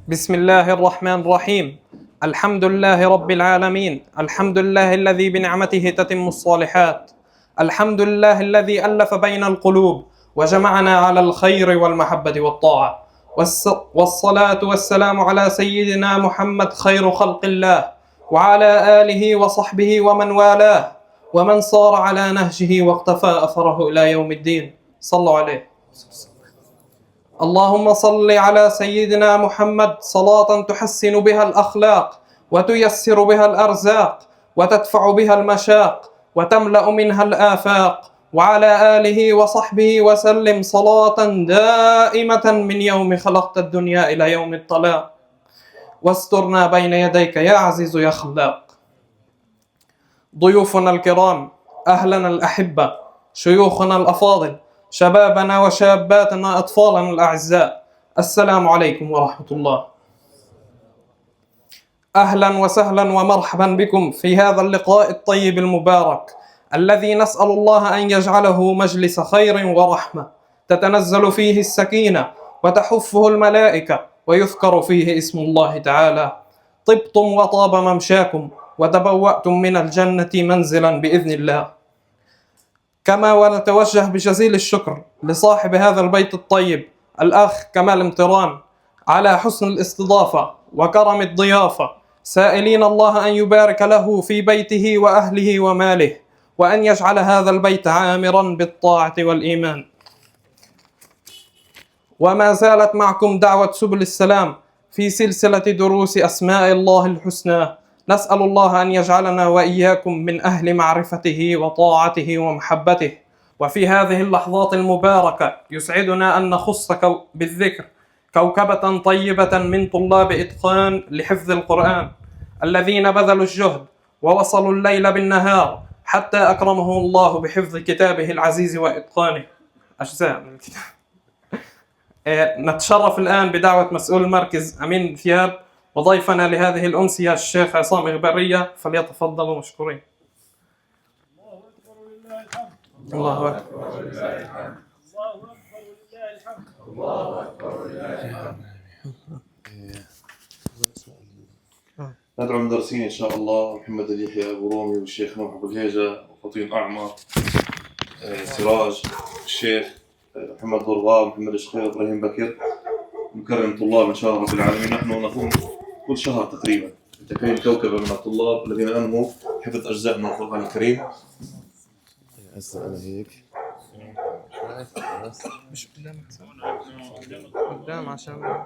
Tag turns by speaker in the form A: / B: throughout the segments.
A: بسم الله الرحمن الرحيم. الحمد لله رب العالمين، الحمد لله الذي بنعمته تتم الصالحات، الحمد لله الذي ألف بين القلوب وجمعنا على الخير والمحبة والطاعة، والصلاة والسلام على سيدنا محمد خير خلق الله وعلى آله وصحبه ومن والاه ومن صار على نهجه واقتفى أثره إلى يوم الدين. صلوا عليه. اللهم صل على سيدنا محمد صلاة تحسن بها الأخلاق وتيسر بها الأرزاق وتدفع بها المشاق وتملأ منها الآفاق، وعلى آله وصحبه وسلم صلاة دائمة من يوم خلقت الدنيا إلى يوم الطلاق. واسترنا بين يديك يا عزيز يا خلاق. ضيوفنا الكرام، أهلنا الأحبة، شيوخنا الأفاضل، شبابنا وشاباتنا، أطفالنا الأعزاء، السلام عليكم ورحمة الله. أهلا وسهلا ومرحبا بكم في هذا اللقاء الطيب المبارك الذي نسأل الله أن يجعله مجلس خير ورحمة تتنزل فيه السكينة وتحفه الملائكة ويذكر فيه اسم الله تعالى. طبتم وطاب ممشاكم وتبوأتم من الجنة منزلا بإذن الله. كما ونتوجه بجزيل الشكر لصاحب هذا البيت الطيب الأخ كمال امتران على حسن الاستضافة وكرم الضيافة، سائلين الله أن يبارك له في بيته وأهله وماله، وأن يجعل هذا البيت عامرا بالطاعة والإيمان. وما زالت معكم دعوة سبل السلام في سلسلة دروس أسماء الله الحسنى. نسأل الله أن يجعلنا وإياكم من أهل معرفته وطاعته ومحبته. وفي هذه اللحظات المباركة يسعدنا أن نخص بالذكر كوكبة طيبة من طلاب إتقان لحفظ القرآن الذين بذلوا الجهد ووصلوا الليل بالنهار حتى أكرمهم الله بحفظ كتابه العزيز وإتقانه أجزاء من الكتاب. نتشرف الآن بدعوة مسؤول المركز أمين ثياب وضيفنا لهذه الأمسية الشيخ عصام إغبارية، فليتفضلوا مشكورين. الله أكبر ولله الحمد. الله أكبر ولله الحمد.
B: ندعو المدرسين إن شاء الله: محمد اليحيى أبو رومي والشيخ نوح أبو الهيجة وفطين أعمر سراج الشيخ محمد ضرغام محمد الشخير إبراهيم بكر. نكرم طلاب إن شاء الله رب العالمين. نحن نقوم كل شهر تقريبا بتكريم كوكبة من الطلاب الذين أنهوا حفظ أجزاء من القرآن الكريم.
C: أنا هيك
A: مش قدام عشان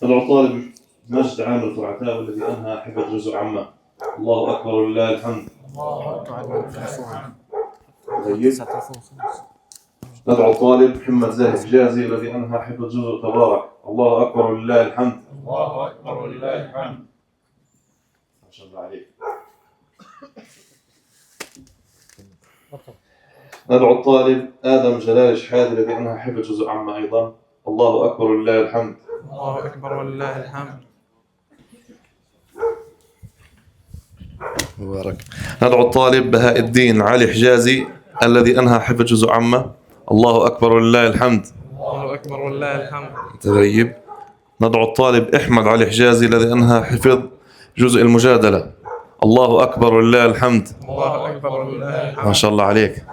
B: ندعو طالب مجد عامر الفرعتاوي الذي أنهى حفظ جزء عامة. الله أكبر ولله الحمد. ندعو طالب محمد زاهد الجازي الذي أنهى حفظ جزء تبارك. الله أكبر ولله الحمد.
D: الله أكبر ولله الحمد.
B: ما شاء الله عليك. ندعو الطالب آدم جلال شحاد الذي أنهى حفظ جزء عامة أيضا. الله أكبر ولله الحمد.
A: الله أكبر ولله الحمد.
C: مبارك.
B: ندعو الطالب بهاء الدين علي حجازي الذي أنهى حفظ جزء عامة. الله أكبر ولله الحمد.
A: الله أكبر ولله الحمد.
B: طيب. ندعو الطالب أحمد علي حجازي الذي أنهى حفظ جزء المجادلة. الله أكبر ولله الحمد.
A: الله أكبر ولله الحمد.
B: ما شاء الله عليك.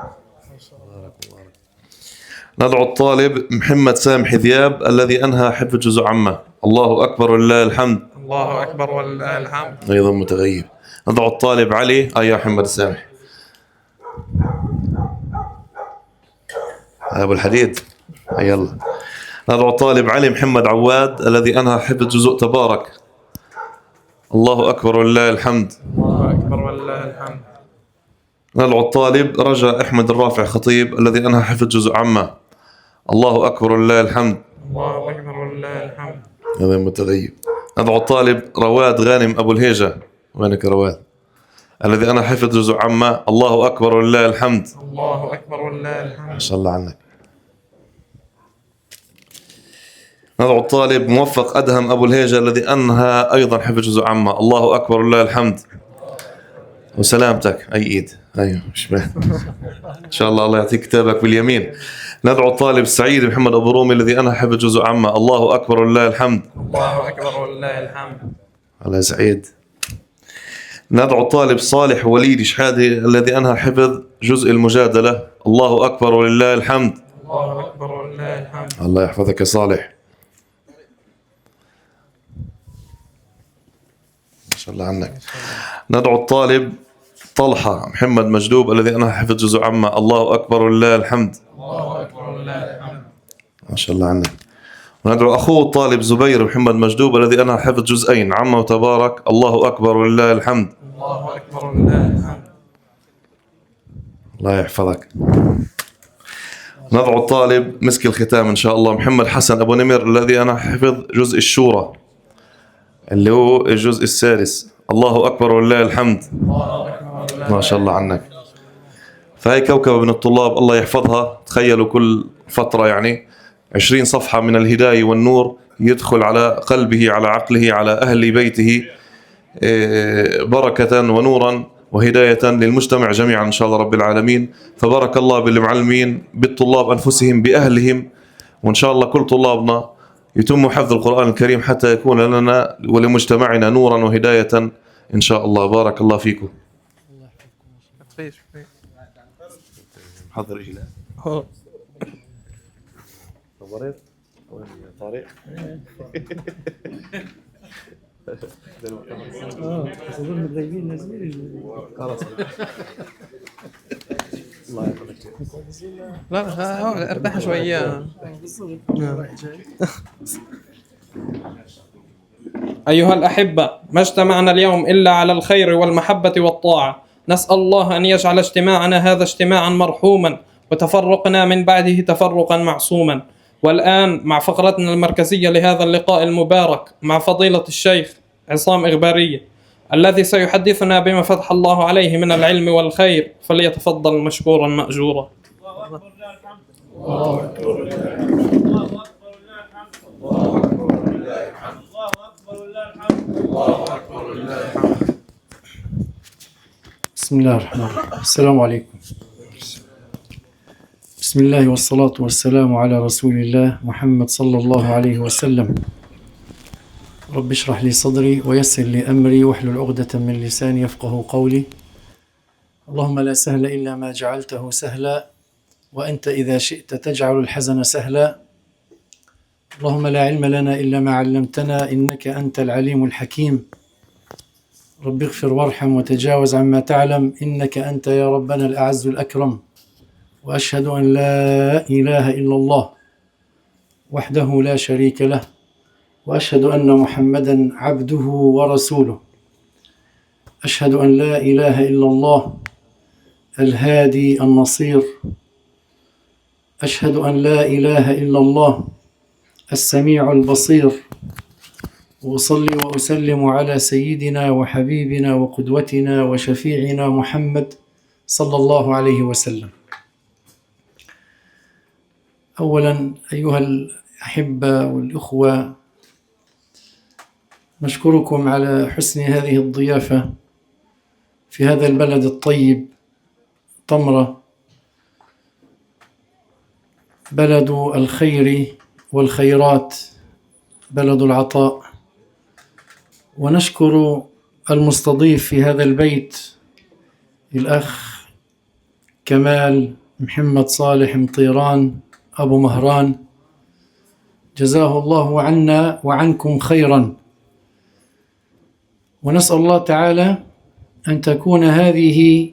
B: ندعو الطالب محمد سامح ذياب الذي أنهى حفظ جزء عامة. الله أكبر ولله الحمد.
A: الله أكبر ولله الحمد.
B: أيضا متغيب. ندعو الطالب علي يا محمد سامح أبو الحديد. يلا. ندعو الطالب علي محمد عواد الذي أنهى حفظ جزء تبارك. الله أكبر ولله الحمد.
A: الله أكبر ولله الحمد.
B: ندعو الطالب رجاء أحمد الرافع خطيب الذي أنهى حفظ جزء عامة. الله أكبر ولله الحمد.
A: الله أكبر ولله الحمد.
B: هذا متغيب. ندعو الطالب رواد غانم أبو الهيجة. وينك رواد؟ الذي أنا حفظ جزء عامة. الله أكبر ولله الحمد.
A: الله أكبر ولله الحمد.
B: ما شاء الله عنك. ندعو الطالب موفق أدهم أبو الهيجة الذي أنهى أيضا حفظ جزء عامة. الله أكبر ولله الحمد. وسلامتك. أي إيد. ايوه مش باين. ان شاء الله يعطيك كتابك باليمين. ندعو الطالب السعيد محمد ابو رومي الذي انهى حفظ جزء عامه. الله اكبر ولله الحمد.
A: الله أكبر ولله الحمد.
B: الله سعيد. ندعو الطالب صالح وليد شحاده الذي انهى حفظ جزء المجادله. الله اكبر ولله الحمد.
A: الله أكبر ولله الحمد.
B: الله يحفظك يا صالح. ما شاء الله عنك. ندعو الطالب طلحة محمد مجدوب الذي أنهى حفظ جزء عامة. الله أكبر ولله الحمد.
A: الله أكبر ولله الحمد.
B: ما شاء الله عنك. وندعو أخوه الطالب زبير محمد مجدوب الذي أنهى حفظ جزئين عامة وتبارك. الله أكبر ولله الحمد.
A: الله أكبر ولله الحمد.
B: الله يحفظك. ندعو الطالب مسك الختام إن شاء الله محمد حسن أبو نمر الذي أنهى حفظ جزء الشورى اللي هو الجزء السادس. الله أكبر ولله الحمد. ما شاء الله عنك. فهي كوكبة من الطلاب الله يحفظها. تخيلوا كل فترة يعني 20 صفحة من الهداية والنور يدخل على قلبه على عقله على أهل بيته بركة ونورا وهداية للمجتمع جميعا إن شاء الله رب العالمين. فبارك الله بالمعلمين بالطلاب أنفسهم بأهلهم. وإن شاء الله كل طلابنا يتم حفظ القرآن الكريم حتى يكون لنا ولمجتمعنا نورا وهداية إن شاء الله. بارك الله فيكم. حضر إلى طارق.
A: لا ارتاح شوية. أيها الأحبة، ما اجتمعنا اليوم إلا على الخير والمحبة والطاعة. نسأل الله أن يجعل اجتماعنا هذا اجتماعا مرحوما وتفرقنا من بعده تفرقا معصوما. والآن مع فقرتنا المركزية لهذا اللقاء المبارك مع فضيلة الشيخ عصام إغبارية الذي سيحدثنا بما فتح الله عليه من العلم والخير. فليتفضل مشكورا مأجورا.
D: الله أكبر ولله الحمد. الله أكبر ولله الحمد. الله أكبر ولله الحمد. الله أكبر ولله الحمد.
E: بسم الله الرحمن الرحيم. السلام عليكم. بسم الله والصلاة والسلام على رسول الله محمد صلى الله عليه وسلم. رب اشرح لي صدري ويسر لي أمري واحلل عقدة من لساني يفقه قولي. اللهم لا سهل إلا ما جعلته سهلا وأنت إذا شئت تجعل الحزن سهلا. اللهم لا علم لنا إلا ما علمتنا إنك أنت العليم الحكيم. رب اغفر وارحم وتجاوز عما تعلم إنك أنت يا ربنا الأعز الأكرم. وأشهد أن لا إله إلا الله وحده لا شريك له وأشهد أن محمدا عبده ورسوله. أشهد أن لا إله إلا الله الهادي النصير. أشهد أن لا إله إلا الله السميع البصير. وأصلي وأسلم على سيدنا وحبيبنا وقدوتنا وشفيعنا محمد صلى الله عليه وسلم. أولا أيها الأحبة والإخوة، نشكركم على حسن هذه الضيافة في هذا البلد الطيب طمرة، بلد الخير والخيرات، بلد العطاء. ونشكر المستضيف في هذا البيت الأخ كمال محمد صالح مطيران أبو مهران، جزاه الله عنا وعنكم خيرا. ونسأل الله تعالى أن تكون هذه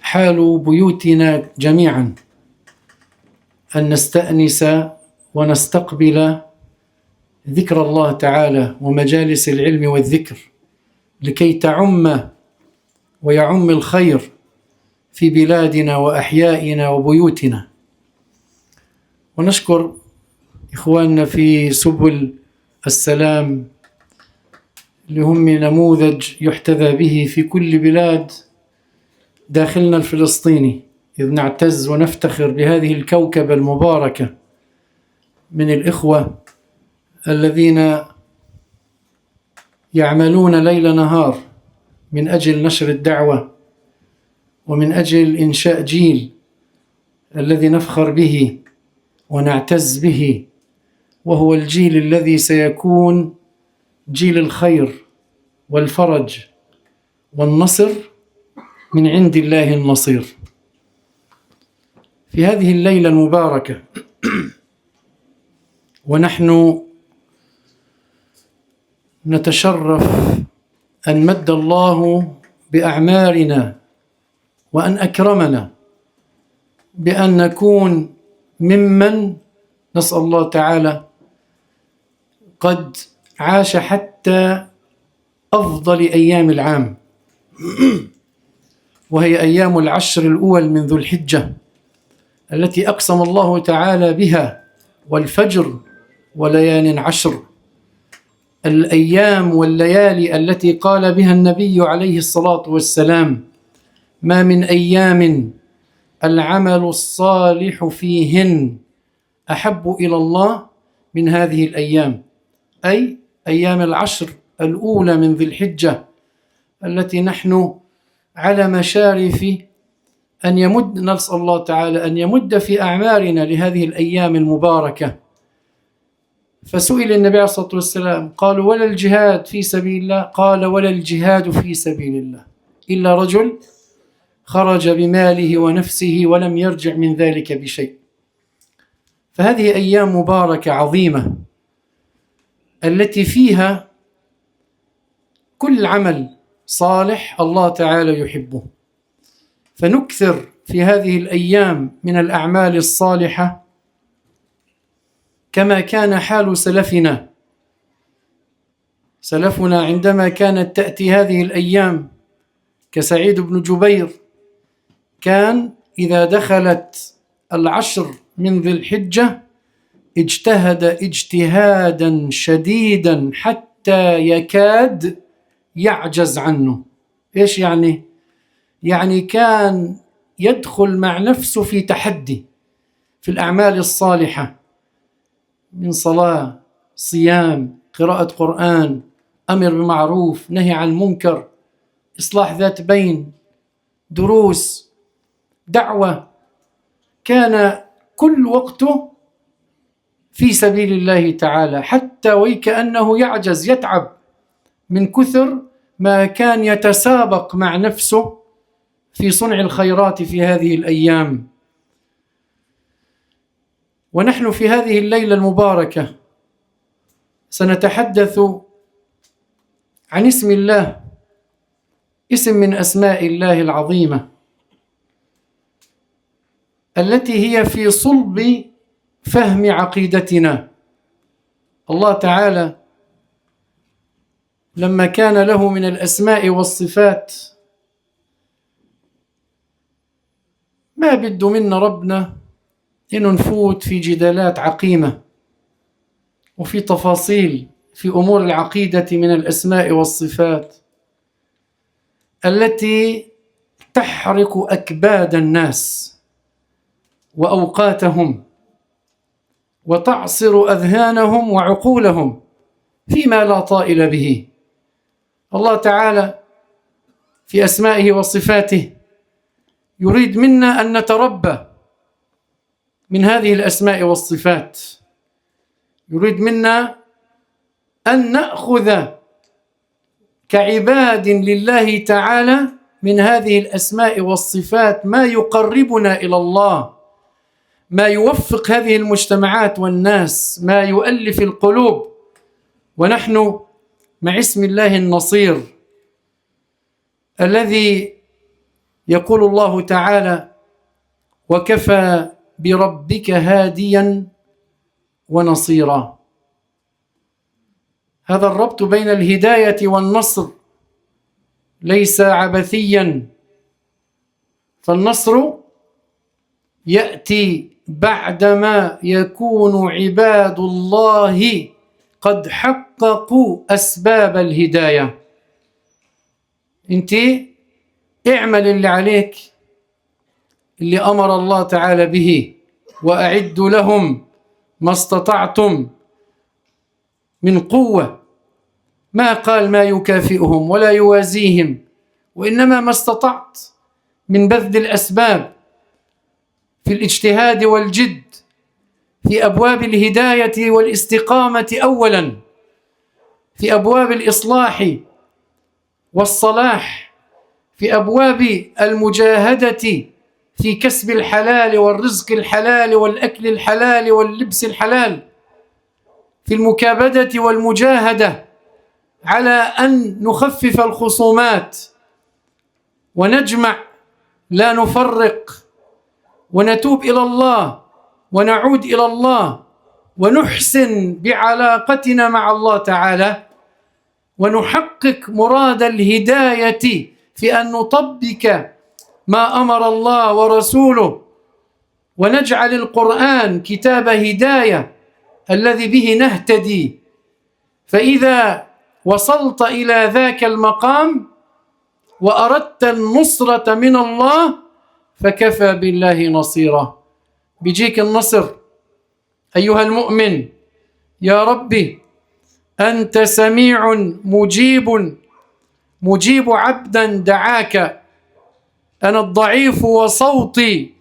E: حال بيوتنا جميعا، أن نستأنس ونستقبل ذكر الله تعالى ومجالس العلم والذكر لكي تعم ويعم الخير في بلادنا وأحيائنا وبيوتنا. ونشكر إخواننا في سبل السلام اللي هم نموذج يحتذى به في كل بلاد داخلنا الفلسطيني، إذ نعتز ونفتخر بهذه الكوكبة المباركة من الإخوة الذين يعملون ليل نهار من أجل نشر الدعوة ومن أجل إنشاء جيل الذي نفخر به ونعتز به، وهو الجيل الذي سيكون جيل الخير والفرج والنصر من عند الله النصير. في هذه الليلة المباركة ونحن نتشرف أن مد الله بأعمارنا وأن أكرمنا بأن نكون ممن نسأل الله تعالى قد عاش حتى أفضل أيام العام، وهي أيام العشر الأول من ذو الحجة التي أقسم الله تعالى بها والفجر وليال عشر، الأيام والليالي التي قال بها النبي عليه الصلاة والسلام: ما من أيام العمل الصالح فيهن أحب إلى الله من هذه الأيام، أي أيام العشر الأولى من ذي الحجة التي نحن على مشارف أن يمد، نسأل الله تعالى أن يمد في أعمارنا لهذه الأيام المباركة. فسئل النبي عليه الصلاة والسلام قالوا: ولا الجهاد في سبيل الله؟ قال: ولا الجهاد في سبيل الله إلا رجل خرج بماله ونفسه ولم يرجع من ذلك بشيء. فهذه أيام مباركة عظيمة التي فيها كل عمل صالح الله تعالى يحبه، فنكثر في هذه الأيام من الأعمال الصالحة كما كان حال سلفنا عندما كانت تأتي هذه الأيام، كسعيد بن جبير كان إذا دخلت العشر من ذي الحجة اجتهد اجتهادا شديدا حتى يكاد يعجز عنه. إيش يعني؟ يعني كان يدخل مع نفسه في تحدي في الأعمال الصالحة من صلاة، صيام، قراءة قرآن، أمر بمعروف، نهي عن المنكر، إصلاح ذات بين، دروس، دعوة. كان كل وقته في سبيل الله تعالى، حتى وكأنه يعجز يتعب من كثر ما كان يتسابق مع نفسه في صنع الخيرات في هذه الأيام. ونحن في هذه الليلة المباركة سنتحدث عن اسم الله، اسم من أسماء الله العظيمة التي هي في صلب فهم عقيدتنا. الله تعالى لما كان له من الأسماء والصفات ما بده منا ربنا إنه نفوت في جدالات عقيمة وفي تفاصيل في أمور العقيدة من الأسماء والصفات التي تحرق أكباد الناس وأوقاتهم وتعصر أذهانهم وعقولهم فيما لا طائل به. الله تعالى في أسمائه وصفاته يريد منا أن نتربى من هذه الأسماء والصفات، يريد منا أن نأخذ كعباد لله تعالى من هذه الأسماء والصفات ما يقربنا إلى الله، ما يوفق هذه المجتمعات والناس، ما يؤلف القلوب. ونحن مع اسم الله النصير الذي يقول الله تعالى: وكفى بربك هاديا ونصيرا. هذا الربط بين الهداية والنصر ليس عبثيا، فالنصر يأتي بعدما يكون عباد الله قد حققوا أسباب الهداية. انت اعمل اللي عليك، اللي أمر الله تعالى به، وأعدوا لهم ما استطعتم من قوة. ما قال ما يكافئهم ولا يوازيهم، وإنما ما استطعت من بذل الأسباب في الاجتهاد والجد في أبواب الهداية والاستقامة أولا، في أبواب الإصلاح والصلاح، في أبواب المجاهدة في كسب الحلال والرزق الحلال والأكل الحلال واللبس الحلال، في المكابدة والمجاهدة على أن نخفف الخصومات ونجمع لا نفرق، ونتوب إلى الله ونعود إلى الله ونحسن بعلاقتنا مع الله تعالى، ونحقق مراد الهداية في أن نطبق ما أمر الله ورسوله، ونجعل القرآن كتاب هداية الذي به نهتدي. فإذا وصلت إلى ذاك المقام وأردت النصرة من الله فكفى بالله نصيرا. بيجيك النصر أيها المؤمن. يا ربي أنت سميع مجيب عبدا دعاك، أنا الضعيف وصوتي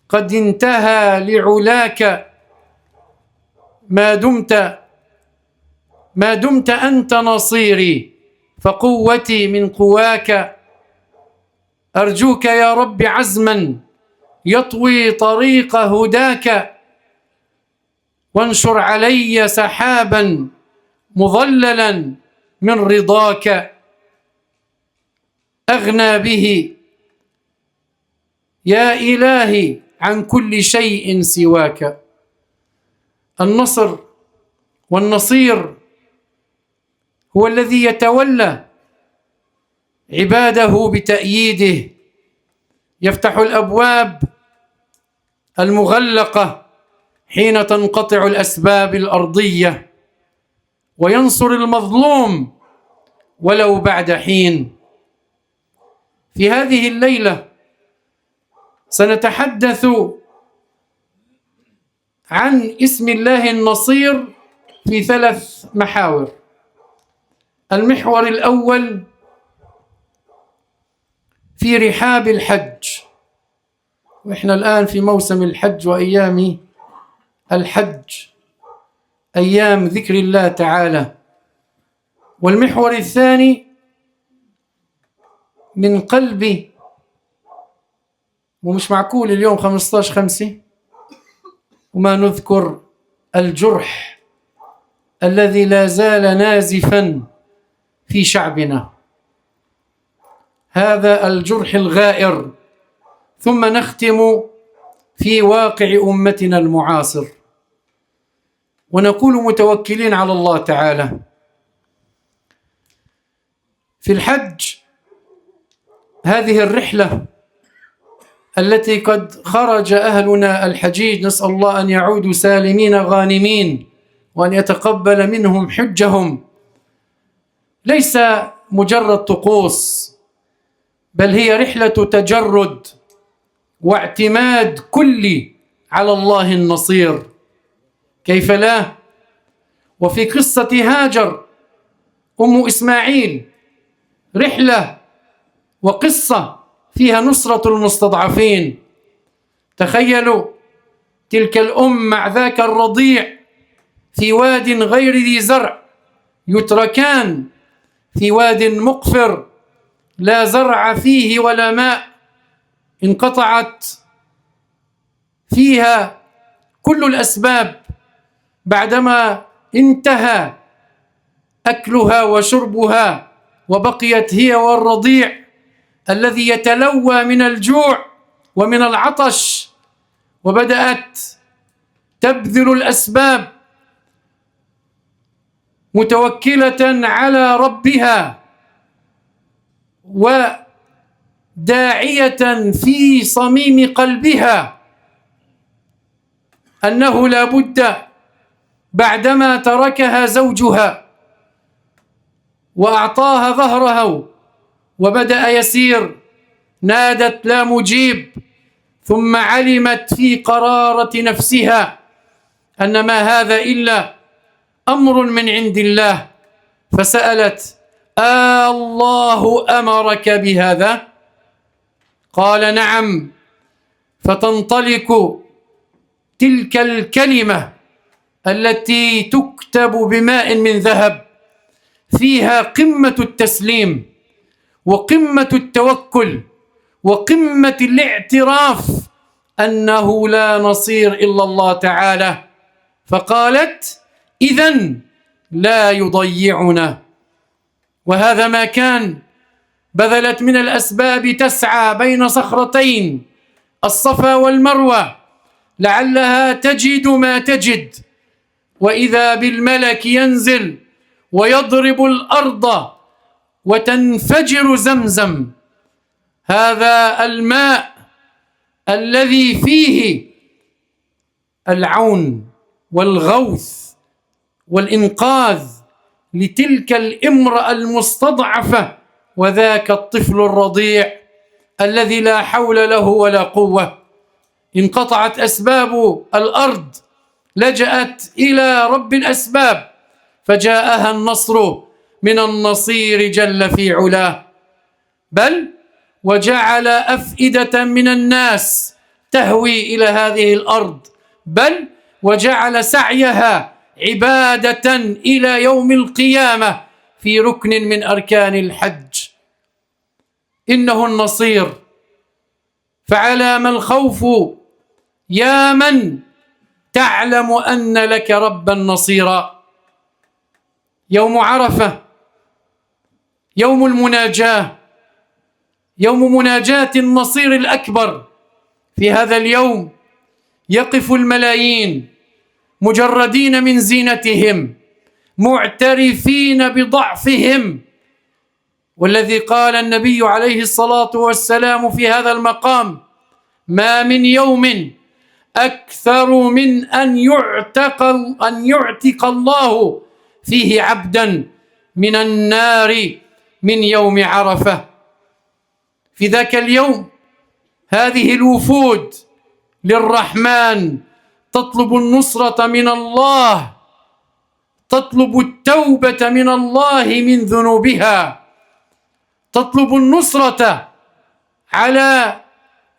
E: قد انتهى لعلاك، ما دمت أنت نصيري فقوتي من قواك. أرجوك يا رب عزما يطوي طريق هداك، وانشر علي سحابا مظللا من رضاك، أغنى به يا إلهي عن كل شيء سواك. النصر والنصير هو الذي يتولى عباده بتأييده، يفتح الأبواب المغلقة حين تنقطع الأسباب الأرضية، وينصر المظلوم ولو بعد حين. في هذه الليلة سنتحدث عن اسم الله النصير في 3 محاور. المحور الأول في رحاب الحج، وإحنا الآن في موسم الحج وأيام الحج، أيام ذكر الله تعالى. والمحور الثاني من قلبي، ومش معقول اليوم 15/5 وما نذكر الجرح الذي لا زال نازفا في شعبنا، هذا الجرح الغائر. ثم نختم في واقع أمتنا المعاصر، ونقول متوكلين على الله تعالى. في الحج هذه الرحلة التي قد خرج أهلنا الحجيج، نسأل الله أن يعودوا سالمين غانمين وأن يتقبل منهم حجهم، ليس مجرد طقوس، بل هي رحلة تجرد واعتماد كلي على الله النصير. كيف لا؟ وفي قصة هاجر أم إسماعيل رحلة وقصة فيها نصرة المستضعفين. تخيلوا تلك الأم مع ذاك الرضيع في واد غير ذي زرع، يتركان في واد مقفر لا زرع فيه ولا ماء، انقطعت فيها كل الأسباب بعدما انتهى أكلها وشربها، وبقيت هي والرضيع الذي يتلوى من الجوع ومن العطش، وبدأت تبذل الأسباب متوكلة على ربها وداعية في صميم قلبها أنه لا بد بعدما تركها زوجها وأعطاها ظهره وبدأ يسير، نادت لا مجيب، ثم علمت في قرارة نفسها أن ما هذا إلا أمر من عند الله، فسألت: الله أمرك بهذا؟ قال نعم. فتنطلق تلك الكلمة التي تكتب بماء من ذهب فيها قمة التسليم وقمة التوكل وقمة الاعتراف أنه لا نصير إلا الله تعالى. فقالت إذن لا يضيعنا. وهذا ما كان. بذلت من الأسباب تسعى بين صخرتين الصفا والمروة لعلها تجد ما تجد، وإذا بالملك ينزل ويضرب الأرض وتنفجر زمزم، هذا الماء الذي فيه العون والغوث والإنقاذ لتلك الامرأة المستضعفة وذاك الطفل الرضيع الذي لا حول له ولا قوة. انقطعت أسباب الأرض، لجأت إلى رب الأسباب، فجاءها النصر من النصير جل في علاه. بل وجعل أفئدة من الناس تهوي إلى هذه الأرض، بل وجعل سعيها عبادة إلى يوم القيامة في ركن من أركان الحج. إنه النصير، فعلى ما الخوف يا من تعلم أن لك ربا نصيرا. يوم عرفة يوم المناجاة، يوم مناجاة النصير الأكبر. في هذا اليوم يقف الملايين مجردين من زينتهم معترفين بضعفهم، والذي قال النبي عليه الصلاة والسلام في هذا المقام: ما من يوم أكثر من أن يعتق الله فيه عبدا من النار من يوم عرفة. في ذاك اليوم هذه الوفود للرحمن تطلب النصرة من الله، تطلب التوبة من الله من ذنوبها، تطلب النصرة على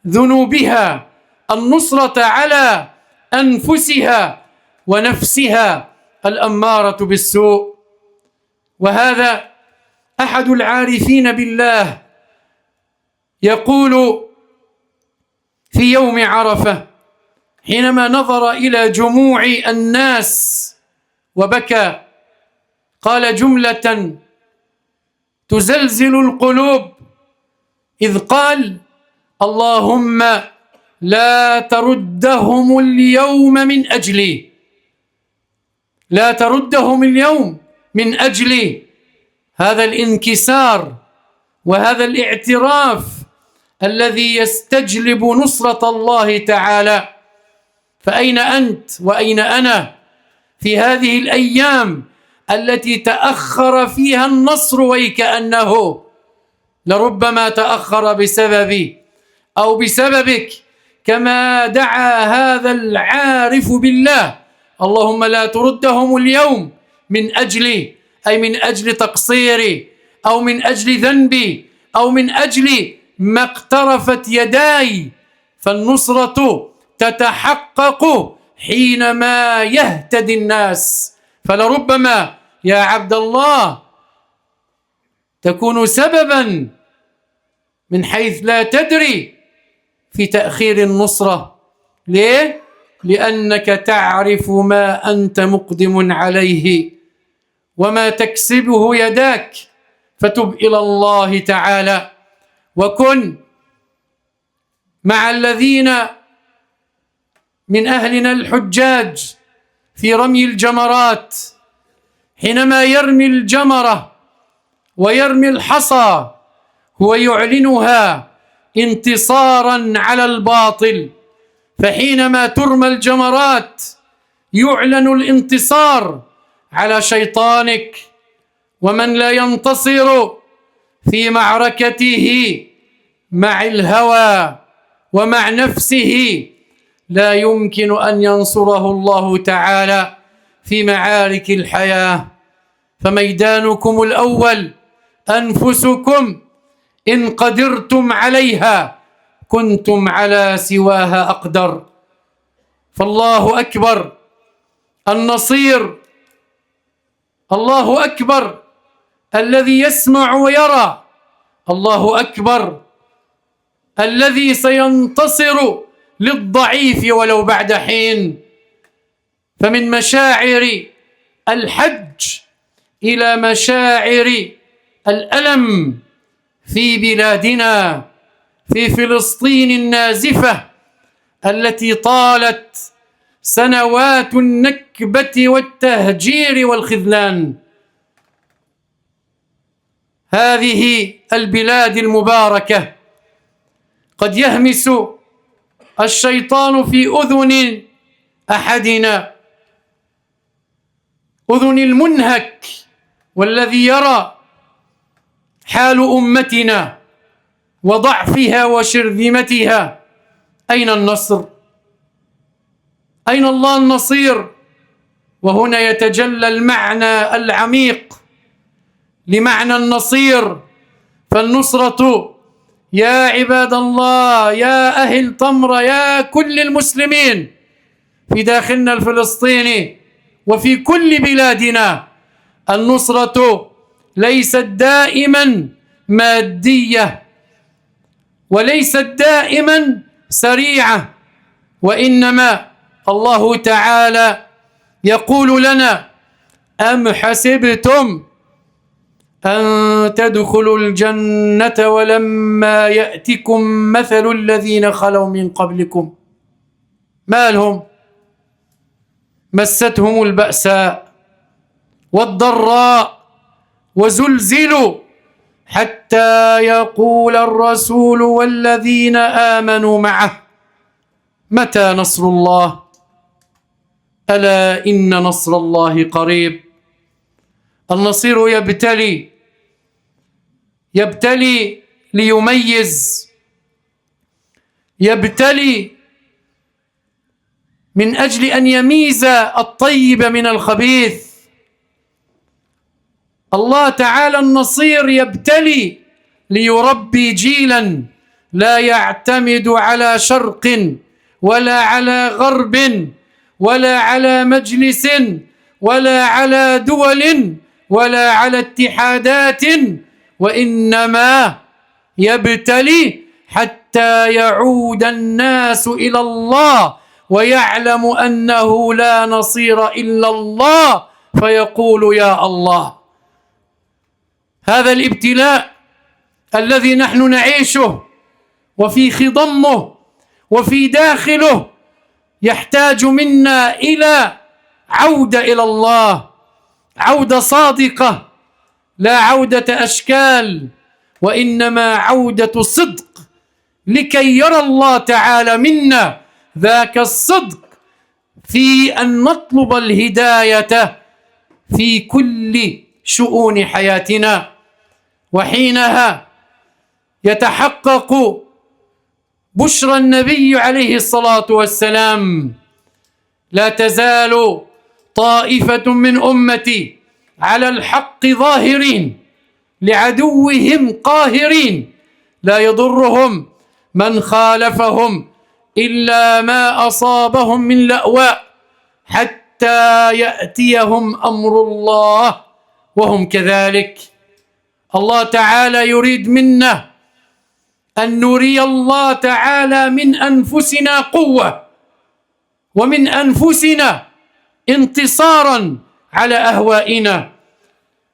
E: ذنوبها، النصرة على أنفسها ونفسها الأمارة بالسوء. وهذا أحد العارفين بالله يقول في يوم عرفة حينما نظر إلى جموع الناس وبكى، قال جملة تزلزل القلوب، إذ قال: اللهم لا تردهم اليوم من أجلي، لا تردهم اليوم من أجلي. هذا الانكسار وهذا الاعتراف الذي يستجلب نصرة الله تعالى. فأين أنت وأين أنا في هذه الأيام التي تأخر فيها النصر، ويكأنه لربما تأخر بسببي أو بسببك، كما دعا هذا العارف بالله: اللهم لا تردهم اليوم من أجلي، أي من أجل تقصيري أو من أجل ذنبي أو من أجل ما اقترفت يداي. فالنصرة تتحقق حينما يهتدي الناس. فلربما يا عبد الله تكون سببا من حيث لا تدري في تأخير النصرة. ليه؟ لأنك تعرف ما أنت مقدم عليه وما تكسبه يداك، فتب إلى الله تعالى وكن مع الذين من أهلنا الحجاج في رمي الجمرات، حينما يرمي الجمرة ويرمي الحصى هو يعلنها انتصارا على الباطل، فحينما ترمى الجمرات يعلن الانتصار على شيطانك. ومن لا ينتصر في معركته مع الهوى ومع نفسه لا يمكن أن ينصره الله تعالى في معارك الحياة. فميدانكم الأول أنفسكم إن قدرتم عليها كنتم على سواها أقدر. فالله أكبر النصير، الله أكبر الذي يسمع ويرى، الله أكبر الذي سينتصر للضعيف ولو بعد حين. فمن مشاعر الحج إلى مشاعر الألم في بلادنا، في فلسطين النازفة التي طالت سنوات النكبة والتهجير والخذلان. هذه البلاد المباركة قد يهمس الشيطان في أذن أحدنا، أذن المنهك والذي يرى حال أمتنا وضعفها وشرذمتها. أين النصر؟ أين الله النصير؟ وهنا يتجلى المعنى العميق لمعنى النصير. فالنصرة يا عباد الله، يا أهل طمرة، يا كل المسلمين في داخلنا الفلسطيني وفي كل بلادنا، النصرة ليست دائما مادية وليست دائما سريعة، وإنما الله تعالى يقول لنا: أم حسبتم أن تدخلوا الجنة ولما يأتكم مثل الذين خلوا من قبلكم. ما لهم؟ مستهم البأساء والضراء وزلزلوا حتى يقول الرسول والذين آمنوا معه متى نصر الله؟ ألا إن نصر الله قريب. النصير يبتلي ليميز، يبتلي من أجل أن يميز الطيب من الخبيث. الله تعالى النصير يبتلي ليربي جيلا لا يعتمد على شرق ولا على غرب ولا على مجلس ولا على دول ولا على اتحادات، وإنما يبتلي حتى يعود الناس إلى الله ويعلم أنه لا نصير إلا الله، فيقول يا الله. هذا الابتلاء الذي نحن نعيشه وفي خضمه وفي داخله يحتاج منا إلى عودة إلى الله، عودة صادقة، لا عودة أشكال، وإنما عودة صدق، لكي يرى الله تعالى منا ذاك الصدق في أن نطلب الهداية في كل شؤون حياتنا. وحينها يتحقق بشرى النبي عليه الصلاة والسلام: لا تزال طائفة من أمتي على الحق ظاهرين لعدوهم قاهرين، لا يضرهم من خالفهم إلا ما أصابهم من لأواء حتى يأتيهم أمر الله وهم كذلك. الله تعالى يريد منا أن نري الله تعالى من أنفسنا قوة ومن أنفسنا انتصارا على أهوائنا،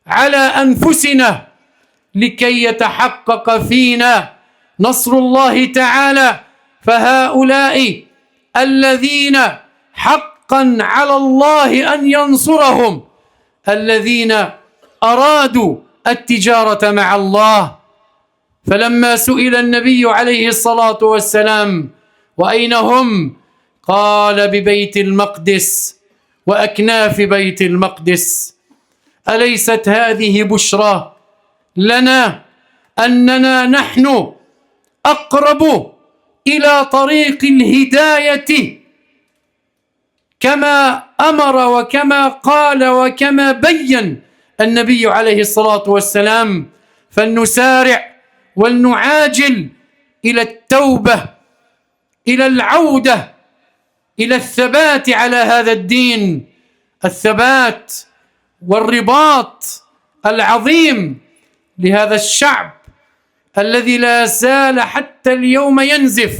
E: على أنفسنا، لكي يتحقق فينا نصر الله تعالى. فهؤلاء الذين حقا على الله أن ينصرهم الذين أرادوا التجارة مع الله. فلما سئل النبي عليه الصلاة والسلام: وأين هم؟ قال: ببيت المقدس وأكناف بيت المقدس. أليست هذه بشرى لنا أننا نحن أقرب إلى طريق الهداية كما أمر وكما قال وكما بين النبي عليه الصلاة والسلام؟ فلنسارع ولنعاجل إلى التوبة، إلى العودة إلى الثبات على هذا الدين، الثبات والرباط العظيم لهذا الشعب الذي لا زال حتى اليوم ينزف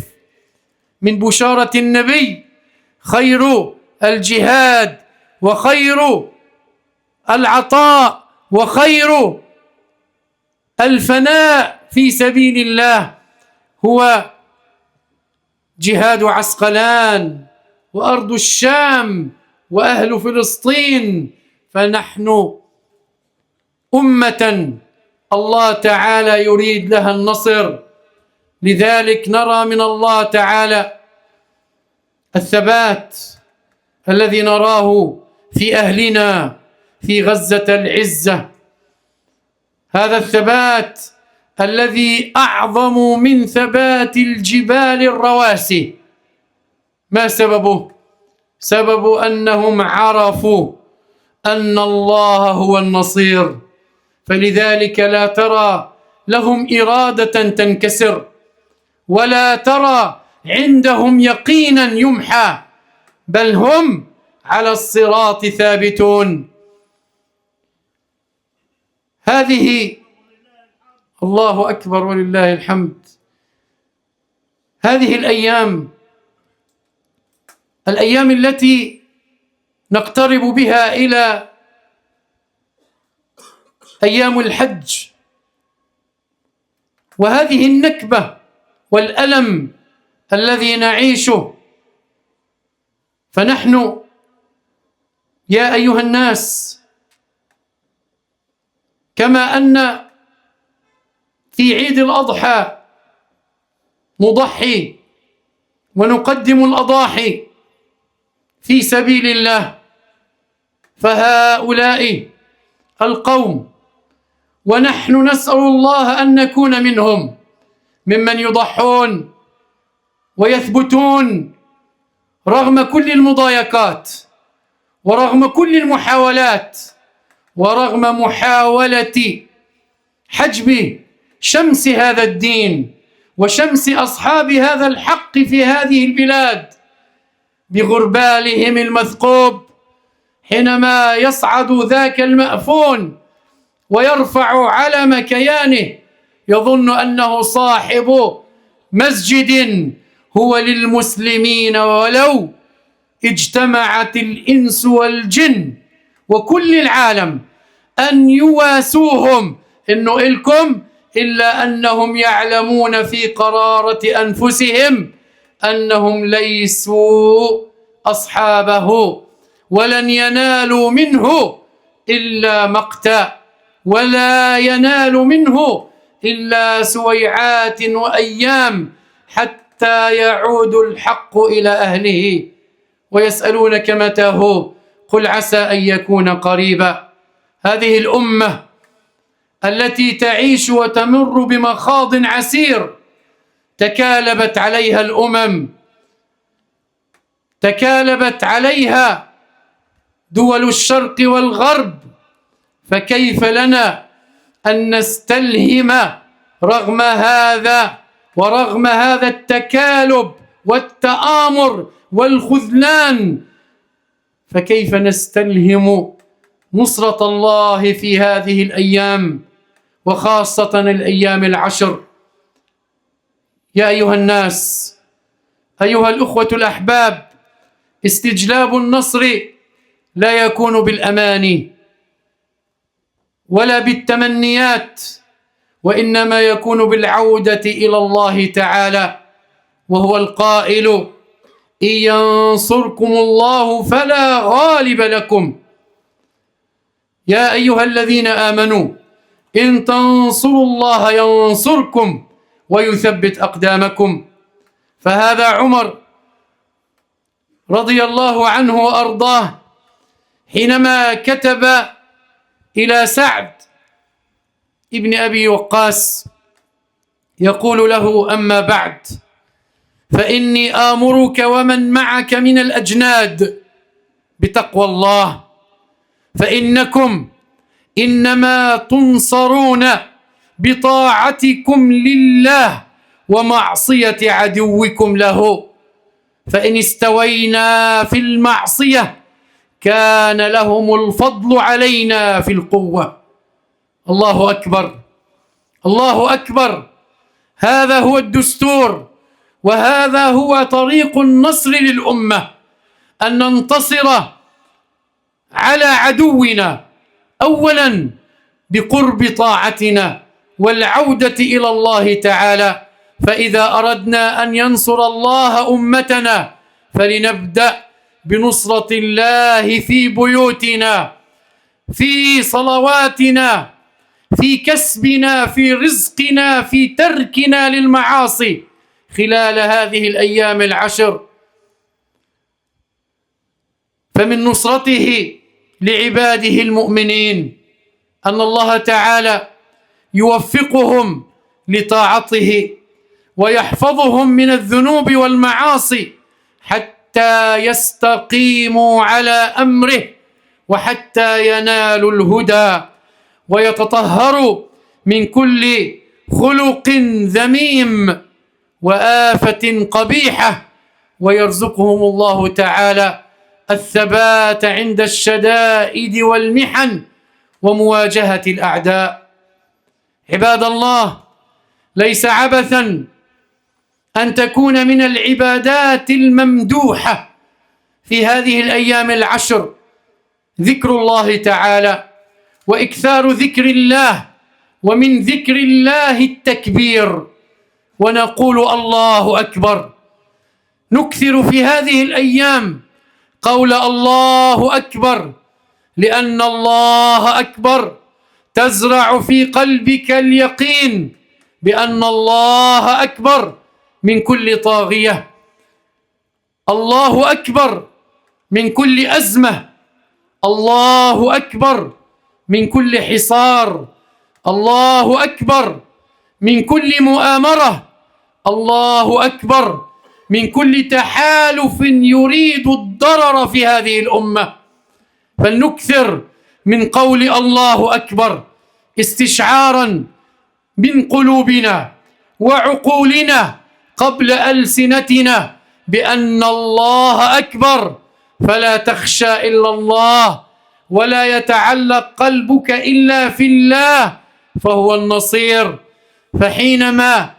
E: من بشارة النبي: خير الجهاد وخير العطاء وخير الفناء في سبيل الله هو جهاد عسقلان وأرض الشام وأهل فلسطين. فنحن أمة الله تعالى يريد لها النصر، لذلك نرى من الله تعالى الثبات الذي نراه في أهلنا في غزة العزة، هذا الثبات الذي أعظم من ثبات الجبال الرواسي. ما سببه؟ سبب أنهم عرفوا أن الله هو النصير، فلذلك لا ترى لهم إرادة تنكسر، ولا ترى عندهم يقينا يمحى، بل هم على الصراط ثابتون. هذه الله أكبر ولله الحمد. هذه الأيام التي نقترب بها إلى أيام الحج، وهذه النكبة والألم الذي نعيشه، فنحن يا أيها الناس كما أن في عيد الأضحى نضحي ونقدم الأضاحي في سبيل الله، فهؤلاء القوم ونحن نسأل الله أن نكون منهم، ممن يضحون ويثبتون رغم كل المضايقات ورغم كل المحاولات ورغم محاولة حجب شمس هذا الدين وشمس أصحاب هذا الحق في هذه البلاد بغربالهم المثقوب. حينما يصعد ذاك المأفون ويرفع علم كيانه يظن أنه صاحب مسجد هو للمسلمين، ولو اجتمعت الإنس والجن وكل العالم أن يواسوهم إنه إلكم، إلا أنهم يعلمون في قرارة أنفسهم أنهم ليسوا أصحابه، ولن ينالوا منه إلا مقتا، ولا ينال منه إلا سويعات وأيام حتى يعود الحق إلى أهله. ويسألونك متى هو، قل عسى أن يكون قريبا. هذه الأمة التي تعيش وتمر بمخاض عسير تكالبت عليها الأمم، تكالبت عليها دول الشرق والغرب، فكيف لنا أن نستلهم رغم هذا ورغم هذا التكالب والتآمر والخذلان، فكيف نستلهم نصرة الله في هذه الأيام وخاصة الأيام العشر؟ يا أيها الناس، أيها الأخوة الأحباب، استجلاب النصر لا يكون بالأماني ولا بالتمنيات، وإنما يكون بالعودة إلى الله تعالى، وهو القائل: إن ينصركم الله فلا غالب لكم. يا أيها الذين آمنوا إن تنصروا الله ينصركم ويثبت أقدامكم. فهذا عمر رضي الله عنه وأرضاه حينما كتب إلى سعد ابن أبي وقاص يقول له: أما بعد، فإني آمرك ومن معك من الأجناد بتقوى الله، فإنكم إنما تنصرون بطاعتكم لله ومعصية عدوكم له، فإن استوينا في المعصية كان لهم الفضل علينا في القوة. الله أكبر، الله أكبر. هذا هو الدستور، وهذا هو طريق النصر للأمة، أن ننتصر على عدونا أولا بقرب طاعتنا والعودة إلى الله تعالى. فإذا أردنا أن ينصر الله أمتنا فلنبدأ بنصرة الله في بيوتنا، في صلواتنا، في كسبنا، في رزقنا، في تركنا للمعاصي خلال هذه الأيام العشر. فمن نصرته لعباده المؤمنين أن الله تعالى يوفقهم لطاعته ويحفظهم من الذنوب والمعاصي حتى يستقيموا على أمره وحتى ينالوا الهدى ويتطهروا من كل خلق ذميم وآفة قبيحة، ويرزقهم الله تعالى الثبات عند الشدائد والمحن ومواجهة الأعداء. عباد الله، ليس عبثا أن تكون من العبادات الممدوحة في هذه الأيام العشر ذكر الله تعالى وإكثار ذكر الله، ومن ذكر الله التكبير، ونقول الله أكبر. نكثر في هذه الأيام قول الله أكبر، لأن الله أكبر تزرع في قلبك اليقين بأن الله أكبر من كل طاغية، الله أكبر من كل أزمة، الله أكبر من كل حصار، الله أكبر من كل مؤامرة، الله أكبر من كل تحالف يريد الضرر في هذه الأمة. فلنكثر من قول الله أكبر استشعارا من قلوبنا وعقولنا قبل ألسنتنا بأن الله أكبر، فلا تخشى إلا الله، ولا يتعلق قلبك إلا في الله، فهو النصير. فحينما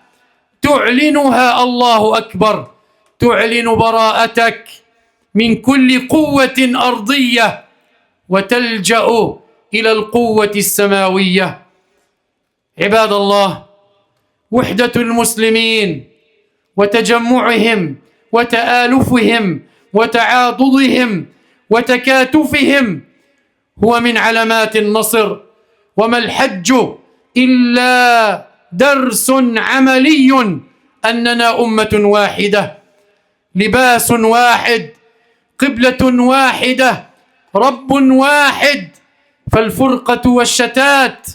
E: تعلنها الله أكبر تعلن براءتك من كل قوة أرضية وتلجأ إلى القوة السماوية. عباد الله، وحدة المسلمين وتجمعهم وتآلفهم وتعاضدهم وتكاتفهم هو من علامات النصر، وما الحج إلا درس عملي أننا أمة واحدة، لباس واحد، قبلة واحدة، رب واحد، فالفرقة والشتات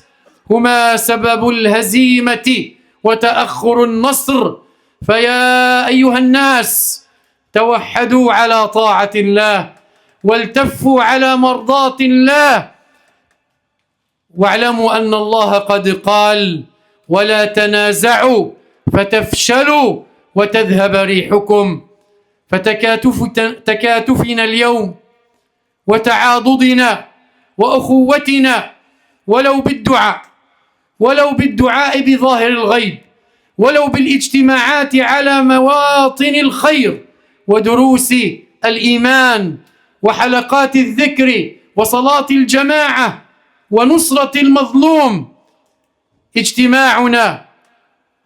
E: هما سبب الهزيمة وتأخر النصر. فيا أيها الناس، توحدوا على طاعة الله والتفوا على مرضاة الله، واعلموا أن الله قد قال: ولا تنازعوا فتفشلوا وتذهب ريحكم. فتكاتفنا اليوم وتعاضدنا وأخوتنا ولو بالدعاء بظاهر الغيب، ولو بالاجتماعات على مواطن الخير ودروس الإيمان وحلقات الذكر وصلاة الجماعة ونصرة المظلوم، اجتماعنا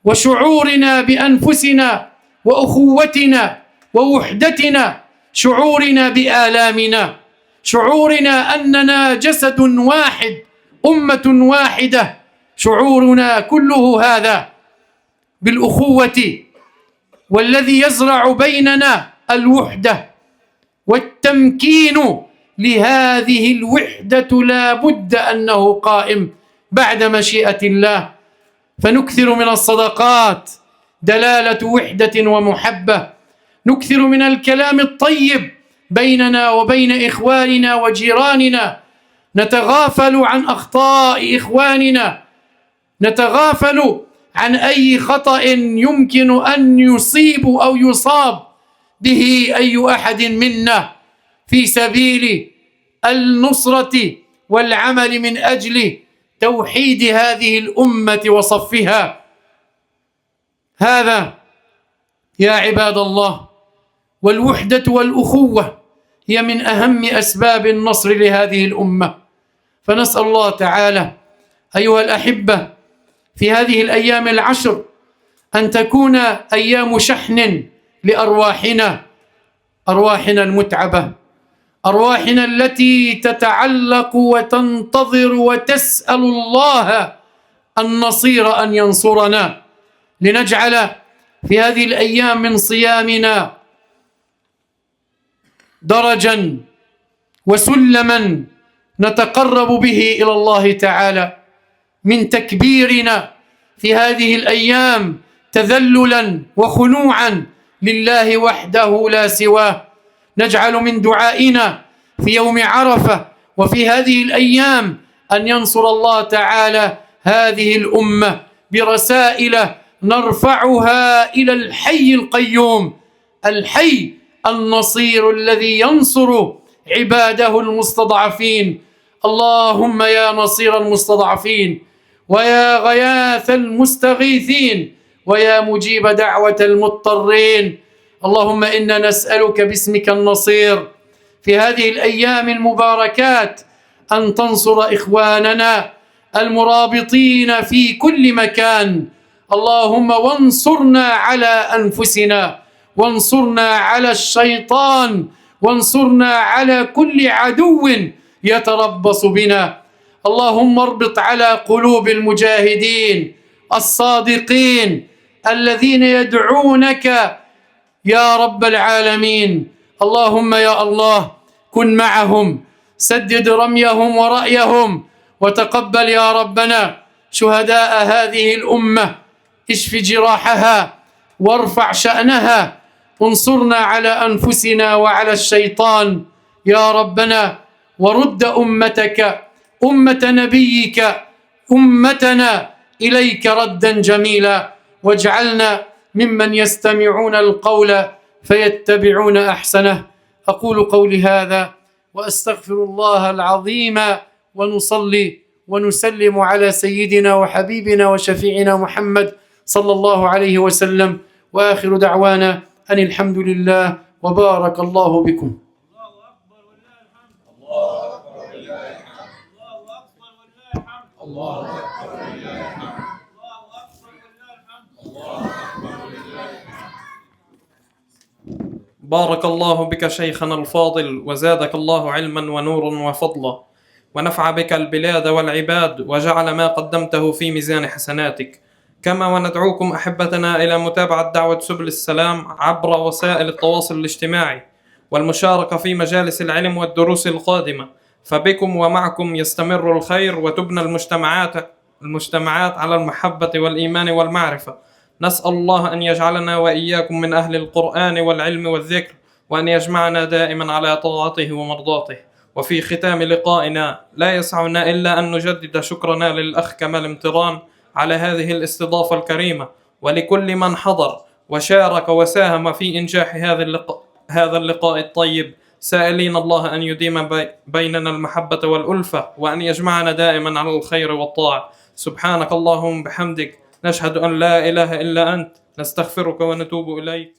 E: وشعورنا بأنفسنا وأخوتنا ووحدتنا، شعورنا بآلامنا، شعورنا أننا جسد واحد، أمة واحدة، شعورنا كله هذا بالأخوة، والذي يزرع بيننا الوحدة والتمكين لهذه الوحدة لا بد أنه قائم بعد مشيئة الله. فنكثر من الصدقات دلالة وحدة ومحبة، نكثر من الكلام الطيب بيننا وبين إخواننا وجيراننا، نتغافل عن أخطاء إخواننا، نتغافل عن أي خطأ يمكن أن يصيب أو يصاب به أي أحد منا في سبيل النصرة والعمل من أجل توحيد هذه الأمة وصفها. هذا يا عباد الله، والوحدة والأخوة هي من أهم أسباب النصر لهذه الأمة. فنسأل الله تعالى أيها الأحبة في هذه الأيام العشر أن تكون أيام شحن لأرواحنا، أرواحنا المتعبة، أرواحنا التي تتعلق وتنتظر وتسأل الله النصير أن ينصرنا، لنجعل في هذه الأيام من صيامنا درجا وسلما نتقرب به إلى الله تعالى، من تكبيرنا في هذه الأيام تذللا وخنوعا لله وحده لا سواه. نجعل من دعائنا في يوم عرفة وفي هذه الأيام أن ينصر الله تعالى هذه الأمة برسائل نرفعها إلى الحي القيوم، الحي النصير الذي ينصر عباده المستضعفين. اللهم يا نصير المستضعفين، ويا غياث المستغيثين، ويا مجيب دعوة المضطرين، اللهم إنا نسألك باسمك النصير في هذه الأيام المباركات أن تنصر إخواننا المرابطين في كل مكان. اللهم وانصرنا على أنفسنا، وانصرنا على الشيطان، وانصرنا على كل عدو يتربص بنا. اللهم اربط على قلوب المجاهدين الصادقين الذين يدعونك يا رب العالمين. اللهم يا الله كن معهم، سدد رميهم ورأيهم، وتقبل يا ربنا شهداء هذه الأمة، اشف جراحها وارفع شأنها، انصرنا على أنفسنا وعلى الشيطان يا ربنا، ورد أمتك أمة نبيك أمتنا إليك ردا جميلا، واجعلنا ممن يستمعون القول فيتبعون أحسنه. أقول قولي هذا وأستغفر الله العظيم، ونصلي ونسلم على سيدنا وحبيبنا وشفيعنا محمد صلى الله عليه وسلم، وآخر دعوانا أن الحمد لله وبارك الله بكم.
D: الله أكبر ولله الحمد. الله أكبر ولله الحمد. الله أكبر ولله الحمد. الله أكبر ولله الحمد. الله أكبر ولله الحمد.
A: بارك الله بك شيخنا الفاضل، وزادك الله علما ونورا وفضلا، ونفع بك البلاد والعباد، وجعل ما قدمته في ميزان حسناتك. كما وندعوكم أحبتنا إلى متابعة دعوة سبل السلام عبر وسائل التواصل الاجتماعي، والمشاركة في مجالس العلم والدروس القادمة، فبكم ومعكم يستمر الخير، وتبنى المجتمعات على المحبة والإيمان والمعرفة. نسأل الله أن يجعلنا وإياكم من أهل القرآن والعلم والذكر، وأن يجمعنا دائما على طاعته ومرضاته. وفي ختام لقائنا لا يسعنا إلا أن نجدد شكرنا للأخ كمال امتران على هذه الاستضافة الكريمة، ولكل من حضر وشارك وساهم في إنجاح هذا اللقاء الطيب، سائلين الله أن يديم بيننا المحبة والألفة، وأن يجمعنا دائما على الخير والطاعة. سبحانك اللهم بحمدك، نشهد أن لا إله إلا أنت، نستغفرك ونتوب إليك.